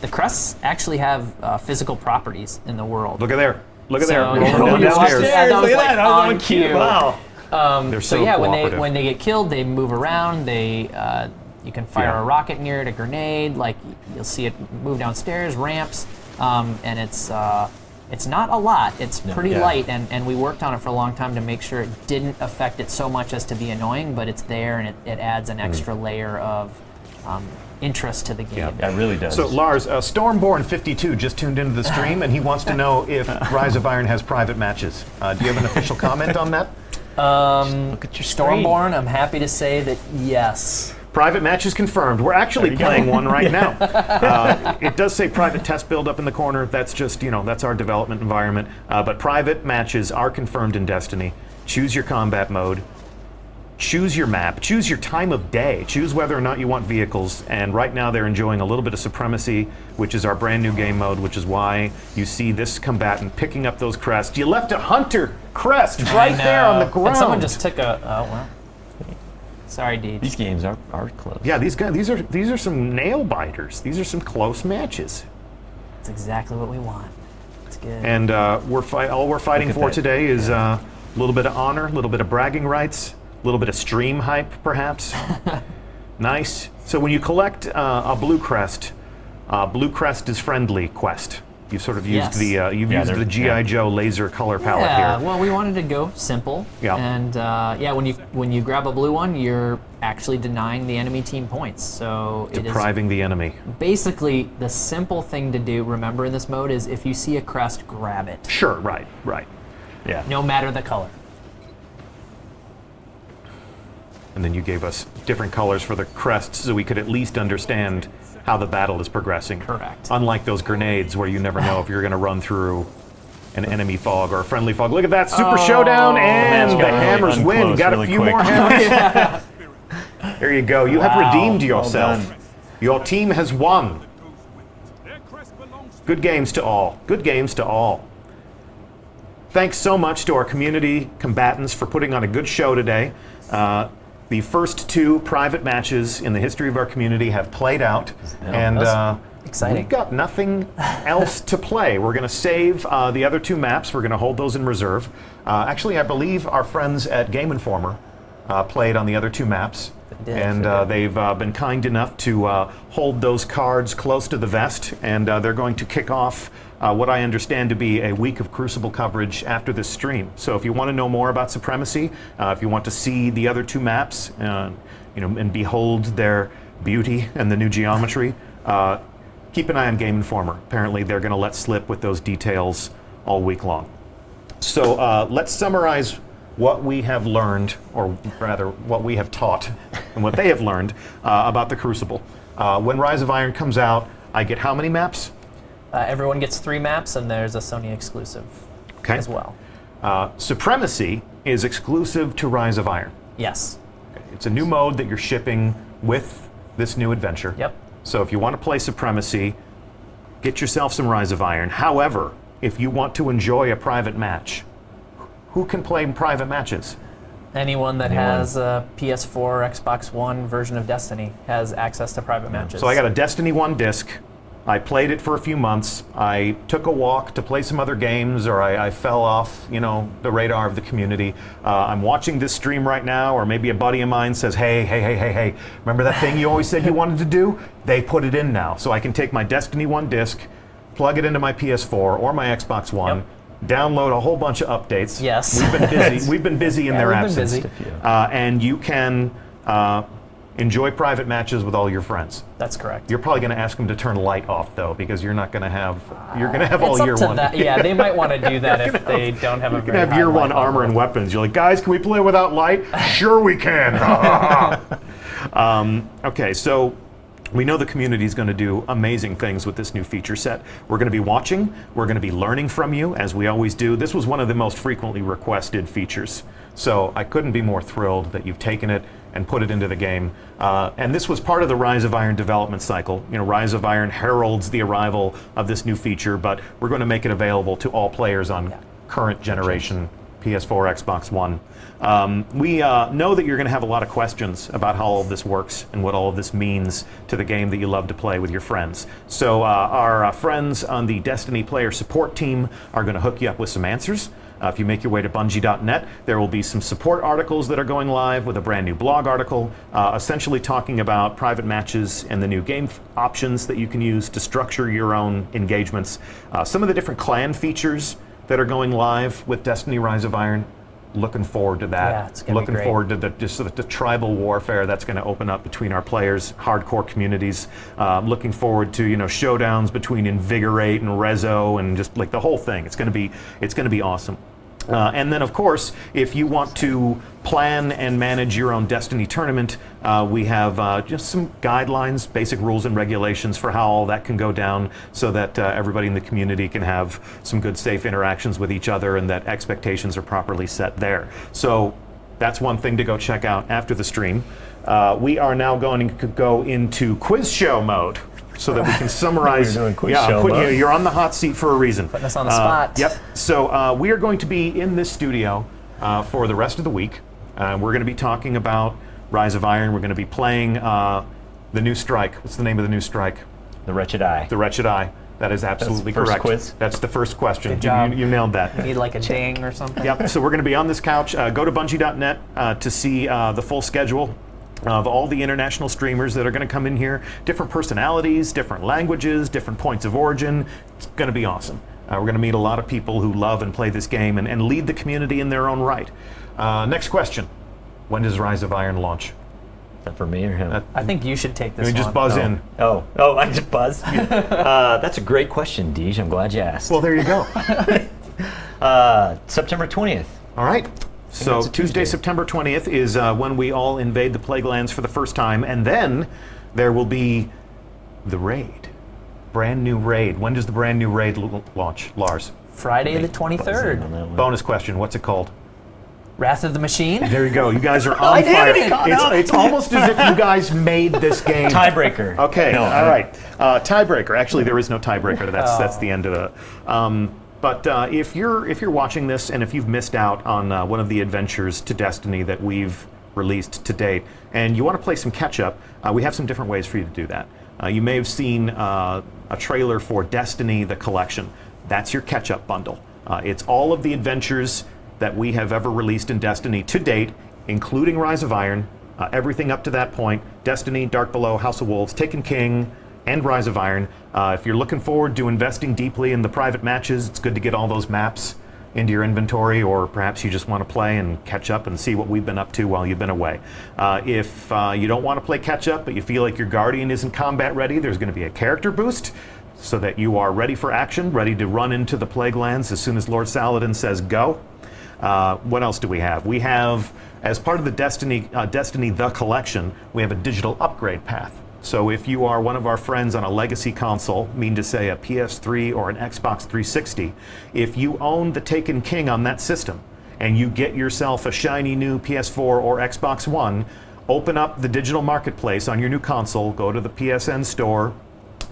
the crests actually have physical properties in the world. Look at there. Look at there. Rolling downstairs. That was like on cue. Wow. They're so cooperative. when they get killed, they move around. You can fire a rocket near it, a grenade. Like you'll see it move downstairs, ramps, and it's not a lot. It's pretty light, and we worked on it for a long time to make sure it didn't affect it so much as to be annoying. But it's there, and it adds an extra layer of interest to the game. Yeah, it really does. So Lars, Stormborn52 just tuned into the stream, and he wants to know if Rise of Iron has private matches. Do you have an official comment on that? Look at your screen. Stormborn, I'm happy to say that yes. Private match is confirmed. We're actually playing one right now. It does say private test build up in the corner. That's just, that's our development environment. But private matches are confirmed in Destiny. Choose your combat mode. Choose your map. Choose your time of day. Choose whether or not you want vehicles. And right now they're enjoying a little bit of Supremacy, which is our brand new game mode, which is why you see this combatant picking up those crests. You left a hunter crest right there on the ground. And someone just took a, oh well. Sorry, Deej. These games are close. Yeah, these are some nail biters. These are some close matches. That's exactly what we want. It's good. And all we're fighting for today is a little bit of honor, a little bit of bragging rights, a little bit of stream hype, perhaps. Nice. So when you collect a blue crest is friendly quest. You've sort of used the GI Joe laser color palette here. Yeah, well, we wanted to go simple. Yeah. And when you grab a blue one, you're actually denying the enemy team points. So depriving the enemy. Basically, the simple thing to do, remember in this mode, is if you see a crest, grab it. Sure, right. Yeah. No matter the color. And then you gave us different colors for the crests so we could at least understand how the battle is progressing. Correct. Unlike those grenades where you never know if you're going to run through an enemy fog or a friendly fog. Look at that super showdown, and the hammers win. You got a few more hammers. There you go. You have redeemed yourself. Your team has won. Good games to all. Good games to all. Thanks so much to our community combatants for putting on a good show today. The first 2 private matches in the history of our community have played out, and exciting. We've got nothing else to play. We're going to save the other 2 maps. We're going to hold those in reserve. Actually, I believe our friends at Game Informer played on the other 2 maps, and they've been kind enough to hold those cards close to the vest, and they're going to kick off what I understand to be a week of Crucible coverage after this stream. So if you want to know more about Supremacy, if you want to see the other 2 maps, and behold their beauty and the new geometry, keep an eye on Game Informer. Apparently they're going to let slip with those details all week long. So let's summarize what we have learned, or rather what we have taught, and what they have learned about the Crucible. When Rise of Iron comes out, I get how many maps? Everyone gets 3 maps, and there's a Sony exclusive as well. Supremacy is exclusive to Rise of Iron. Yes. Okay. It's a new mode that you're shipping with this new adventure. Yep. So if you want to play Supremacy, get yourself some Rise of Iron. However, if you want to enjoy a private match, who can play private matches? Anyone that has a PS4 or Xbox One version of Destiny has access to private matches. So I got a Destiny 1 disc. I played it for a few months. I took a walk to play some other games, or I fell off, the radar of the community. I'm watching this stream right now, or maybe a buddy of mine says, hey, remember that thing you always said you wanted to do? They put it in now. So I can take my Destiny 1 disc, plug it into my PS4 or my Xbox One, download a whole bunch of updates. Yes. We've been busy. We've been busy in their absence. Busy. And you can enjoy private matches with all your friends. That's correct. You're probably going to ask them to turn light off, though, because you're not going to have. You're going to have all year one. Yeah, they might want to do that if they don't have a. You're going to have year one armor and weapons. You're like, guys, can we play without light? Sure, we can. Okay, so we know the community is going to do amazing things with this new feature set. We're going to be watching. We're going to be learning from you, as we always do. This was one of the most frequently requested features. So I couldn't be more thrilled that you've taken it and put it into the game. And this was part of the Rise of Iron development cycle. Rise of Iron heralds the arrival of this new feature, but we're going to make it available to all players on current generation PS4, Xbox One. We know that you're going to have a lot of questions about how all of this works and what all of this means to the game that you love to play with your friends. So our friends on the Destiny player support team are going to hook you up with some answers. If you make your way to Bungie.net, there will be some support articles that are going live with a brand new blog article, essentially talking about private matches and the new game options that you can use to structure your own engagements. Some of the different clan features that are going live with Destiny Rise of Iron. Looking forward to that. Yeah, it's gonna be great. Looking forward to the tribal warfare that's going to open up between our players, hardcore communities. Looking forward to showdowns between Invigorate and Rezo and just like the whole thing. It's going to be awesome. And then, of course, if you want to plan and manage your own Destiny tournament, we have just some guidelines, basic rules and regulations for how all that can go down so that everybody in the community can have some good, safe interactions with each other and that expectations are properly set there. So that's one thing to go check out after the stream. We are now going to go into quiz show mode so that we can summarize. You're on the hot seat for a reason. Putting us on the spot. Yep. So we are going to be in this studio for the rest of the week. We're going to be talking about Rise of Iron. We're going to be playing the new strike. What's the name of the new strike? The Wretched Eye. The Wretched Eye. That is absolutely That's the first correct. quiz? That's the first question. Good job. You nailed that. Need like a ding or something. Yep. So we're going to be on this couch. Go to Bungie.net to see the full schedule of all the international streamers that are going to come in here. Different personalities, different languages, different points of origin. It's going to be awesome. We're going to meet a lot of people who love and play this game and lead the community in their own right. Next question. When does Rise of Iron launch? Is that for me or him? I think you should take this Let me one. just buzz in. Oh, I just buzzed? That's a great question, Deej. I'm glad you asked. Well, there you go. September 20th. All right. So it's a Tuesday, Tuesday. September 20th is when we all invade the Plaguelands for the first time, and then there will be the raid. Brand new raid. When does the brand new raid launch, Lars? Friday the 23rd. Bonus question, what's it called? Wrath of the Machine? There you go. You guys are I on did fire. it! It's almost as if you guys made this game. Tiebreaker. Okay, No, all right. Tiebreaker. Actually, there is no tiebreaker. That's the end of it. But if you're watching this and if you've missed out on one of the adventures to Destiny that we've released to date, and you want to play some catch-up, we have some different ways for you to do that. You may have seen a trailer for Destiny: The Collection. That's your catch-up bundle. It's all of the adventures that we have ever released in Destiny to date, including Rise of Iron, everything up to that point, Destiny, Dark Below, House of Wolves, Taken King, and Rise of Iron. If you're looking forward to investing deeply in the private matches, it's good to get all those maps into your inventory, or perhaps you just want to play and catch up and see what we've been up to while you've been away. If you don't want to play catch up, but you feel like your Guardian isn't combat ready, there's going to be a character boost so that you are ready for action, ready to run into the Plaguelands as soon as Lord Saladin says go. What else do we have? We have, as part of the Destiny The Collection, we have a digital upgrade path. So if you are one of our friends on a legacy console, mean to say a PS3 or an Xbox 360, if you own the Taken King on that system and you get yourself a shiny new PS4 or Xbox One, open up the digital marketplace on your new console, go to the PSN store,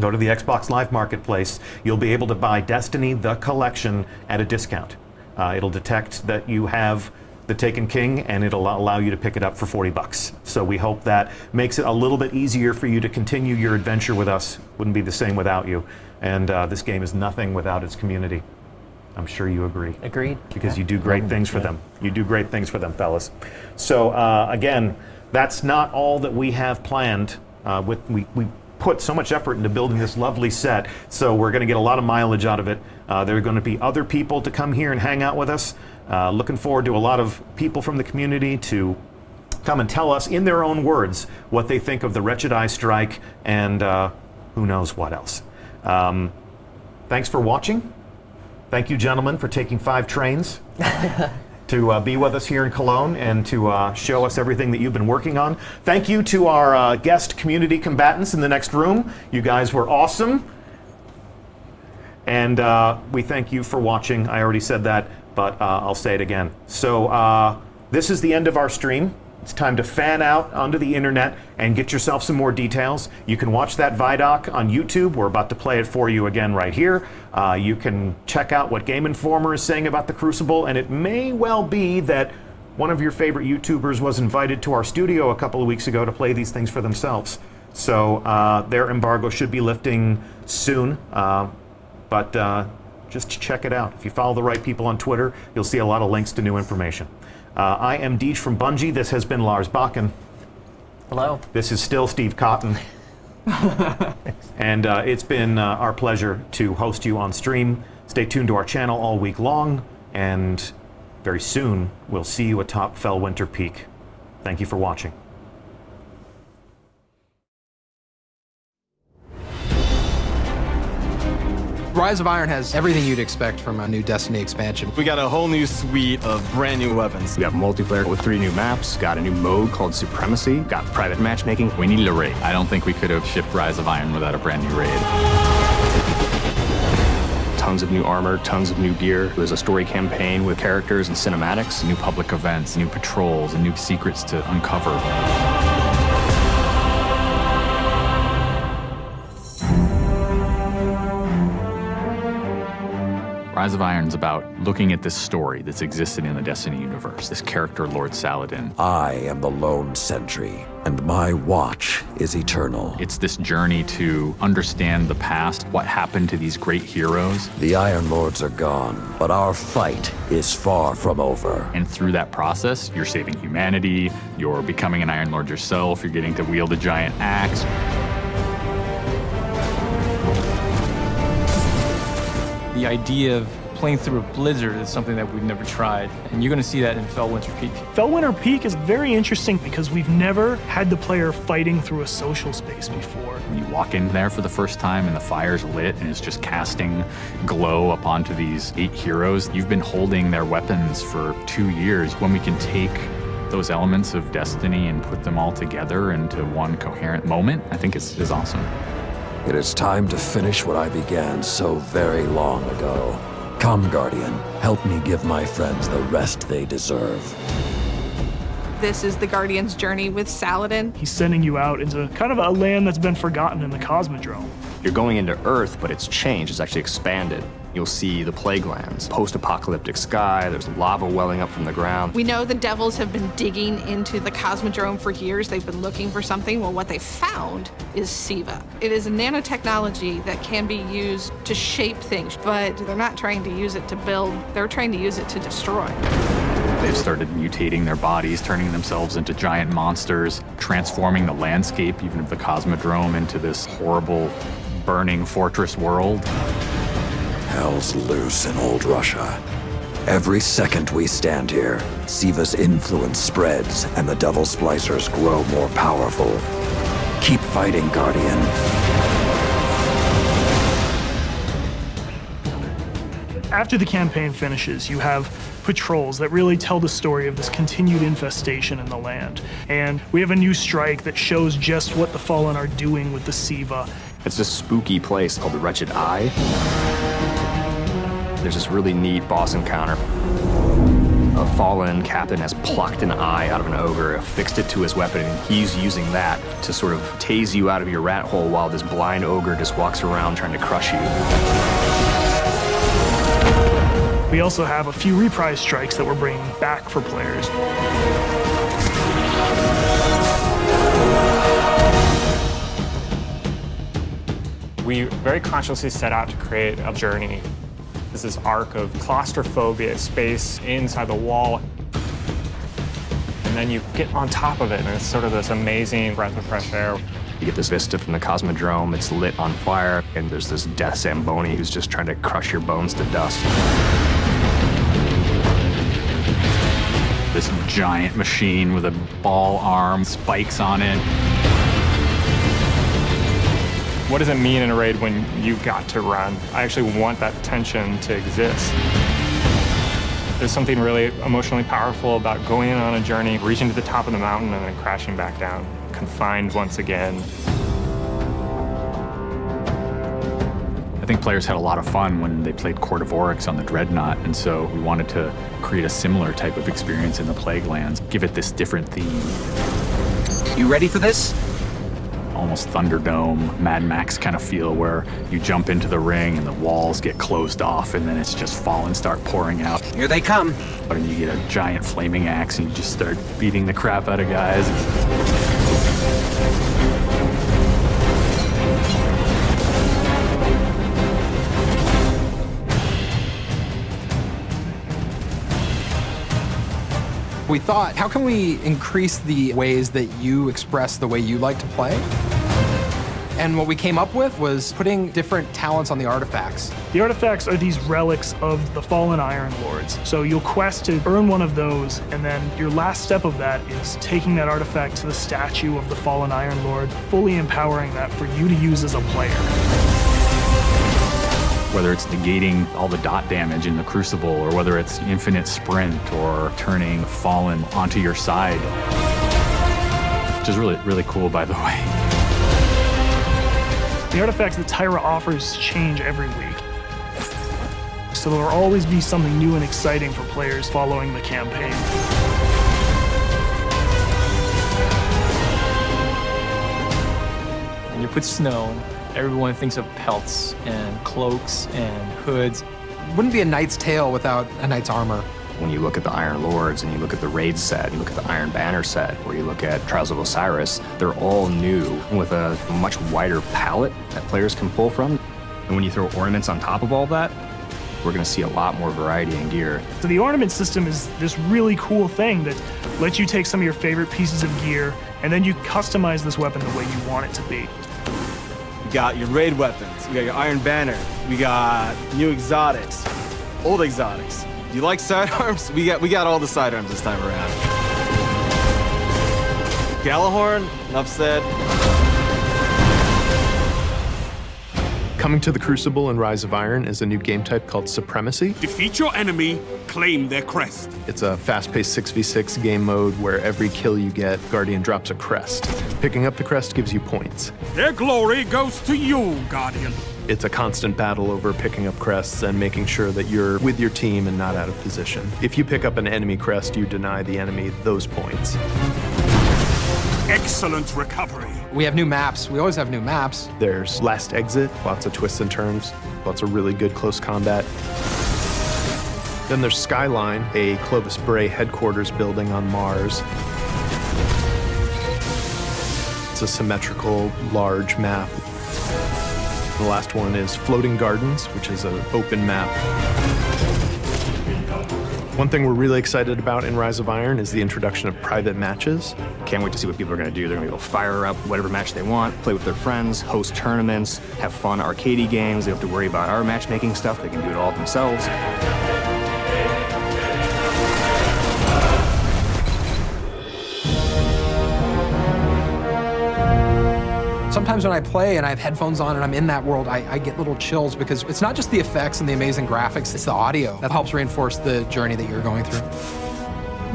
go to the Xbox Live Marketplace, you'll be able to buy Destiny The Collection at a discount. It'll detect that you have the Taken King, and it'll allow you to pick it up for $40. So we hope that makes it a little bit easier for you to continue your adventure with us. Wouldn't be the same without you. And this game is nothing without its community. I'm sure you agree. Agreed. Because you do great things for them. You do great things for them, fellas. So again, that's not all that we have planned. We put so much effort into building this lovely set, so we're going to get a lot of mileage out of it. There are going to be other people to come here and hang out with us. Looking forward to a lot of people from the community to come and tell us in their own words what they think of the Wretched Eye strike and who knows what else. Thanks for watching. Thank you, gentlemen, for taking 5 trains to be with us here in Cologne and to show us everything that you've been working on. Thank you to our guest community combatants in the next room. You guys were awesome. And we thank you for watching. I already said that, but I'll say it again. So this is the end of our stream. It's time to fan out onto the internet and get yourself some more details. You can watch that Vidoc on YouTube. We're about to play it for you again right here. You can check out what Game Informer is saying about the Crucible, and it may well be that one of your favorite YouTubers was invited to our studio a couple of weeks ago to play these things for themselves. So their embargo should be lifting soon, but just check it out. If you follow the right people on Twitter, you'll see a lot of links to new information. I am Deej from Bungie. This has been Lars Bakken. Hello. This is still Steve Cotton. And it's been our pleasure to host you on stream. Stay tuned to our channel all week long, and very soon we'll see you atop Fellwinter Peak. Thank you for watching. Rise of Iron has everything you'd expect from a new Destiny expansion. We got a whole new suite of brand new weapons. We have multiplayer with 3 new maps, got a new mode called Supremacy, got private matchmaking. We needed a raid. I don't think we could have shipped Rise of Iron without a brand new raid. Tons of new armor, tons of new gear. There's a story campaign with characters and cinematics. New public events, new patrols, and new secrets to uncover. Rise of Iron's about looking at this story that's existed in the Destiny universe, this character, Lord Saladin. I am the lone sentry, and my watch is eternal. It's this journey to understand the past, what happened to these great heroes. The Iron Lords are gone, but our fight is far from over. And through that process, you're saving humanity, you're becoming an Iron Lord yourself, you're getting to wield a giant axe. The idea of playing through a blizzard is something that we've never tried, and you're going to see that in Fellwinter Peak. Fellwinter Peak is very interesting because we've never had the player fighting through a social space before. When you walk in there for the first time and the fire's lit and it's just casting glow up onto these 8 heroes, you've been holding their weapons for 2 years. When we can take those elements of Destiny and put them all together into one coherent moment, I think is awesome. It is time to finish what I began so very long ago. Come, Guardian, help me give my friends the rest they deserve. This is the Guardian's journey with Saladin. He's sending you out into kind of a land that's been forgotten in the Cosmodrome. You're going into Earth, but it's changed, it's actually expanded. You'll see the Plaguelands, post-apocalyptic sky, there's lava welling up from the ground. We know the devils have been digging into the Cosmodrome for years. They've been looking for something. Well, what they found is Siva. It is a nanotechnology that can be used to shape things, but they're not trying to use it to build, they're trying to use it to destroy. They've started mutating their bodies, turning themselves into giant monsters, transforming the landscape, even of the Cosmodrome, into this horrible, burning fortress world. Hell's loose in old Russia. Every second we stand here, Siva's influence spreads and the Devil Splicers grow more powerful. Keep fighting, Guardian. After the campaign finishes, you have patrols that really tell the story of this continued infestation in the land. And we have a new strike that shows just what the Fallen are doing with the Siva. It's this spooky place called the Wretched Eye. There's this really neat boss encounter. A fallen captain has plucked an eye out of an ogre, affixed it to his weapon, and he's using that to sort of tase you out of your rat hole while this blind ogre just walks around trying to crush you. We also have a few reprise strikes that we're bringing back for players. We very consciously set out to create a journey. This is arc of claustrophobia, space inside the wall. And then you get on top of it, and it's sort of this amazing breath of fresh air. You get this vista from the Cosmodrome, it's lit on fire, and there's this death Zamboni who's just trying to crush your bones to dust. This giant machine with a ball arm, spikes on it. What does it mean in a raid when you got to run? I actually want that tension to exist. There's something really emotionally powerful about going on a journey, reaching to the top of the mountain and then crashing back down, confined once again. I think players had a lot of fun when they played Court of Oryx on the Dreadnought, and so we wanted to create a similar type of experience in the Plaguelands, give it this different theme. You ready for this? Almost Thunderdome, Mad Max kind of feel, where you jump into the ring and the walls get closed off and then it's just fallen start pouring out. Here they come. And you get a giant flaming axe and you just start beating the crap out of guys. We thought, how can we increase the ways that you express the way you like to play? And what we came up with was putting different talents on the artifacts. The artifacts are these relics of the fallen Iron Lords. So you'll quest to earn one of those, and then your last step of that is taking that artifact to the statue of the fallen Iron Lord, fully empowering that for you to use as a player. Whether it's negating all the dot damage in the Crucible, or whether it's infinite sprint, or turning Fallen onto your side. Which is really, really cool, by the way. The artifacts that Tyra offers change every week. So there will always be something new and exciting for players following the campaign. When you put snow, everyone thinks of pelts and cloaks and hoods. It wouldn't be a knight's tale without a knight's armor. When you look at the Iron Lords and you look at the Raid set, you look at the Iron Banner set, or you look at Trials of Osiris, they're all new with a much wider palette that players can pull from. And when you throw ornaments on top of all that, we're going to see a lot more variety in gear. So the ornament system is this really cool thing that lets you take some of your favorite pieces of gear and then you customize this weapon the way you want it to be. You got your raid weapons, we got your Iron Banner, we got new exotics, old exotics. Do you like sidearms? We got all the sidearms this time around. Gallahorn, enough said. Coming to the Crucible and Rise of Iron is a new game type called Supremacy. Defeat your enemy, claim their crest. It's a fast-paced 6v6 game mode where every kill you get, Guardian drops a crest. Picking up the crest gives you points. Their glory goes to you, Guardian. It's a constant battle over picking up crests and making sure that you're with your team and not out of position. If you pick up an enemy crest, you deny the enemy those points. Excellent recovery. We have new maps. We always have new maps. There's Last Exit, lots of twists and turns, lots of really good close combat. Then there's Skyline, a Clovis Bray headquarters building on Mars. It's a symmetrical, large map. The last one is Floating Gardens, which is an open map. One thing we're really excited about in Rise of Iron is the introduction of private matches. Can't wait to see what people are going to do. They're going to go fire up whatever match they want, play with their friends, host tournaments, have fun arcadey games. They don't have to worry about our matchmaking stuff. They can do it all themselves. Sometimes when I play and I have headphones on and I'm in that world, I get little chills because it's not just the effects and the amazing graphics, it's the audio that helps reinforce the journey that you're going through.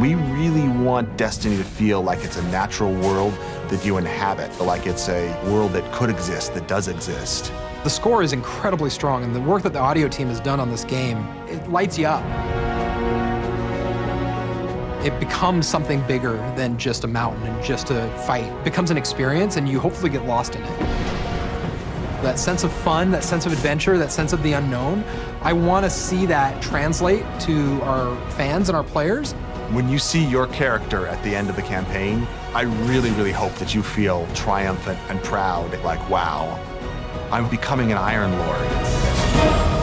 We really want Destiny to feel like it's a natural world that you inhabit, like it's a world that could exist, that does exist. The score is incredibly strong, and the work that the audio team has done on this game, it lights you up. It becomes something bigger than just a mountain and just a fight. It becomes an experience, and you hopefully get lost in it. That sense of fun, that sense of adventure, that sense of the unknown, I want to see that translate to our fans and our players. When you see your character at the end of the campaign, I really, really hope that you feel triumphant and proud, like, wow, I'm becoming an Iron Lord.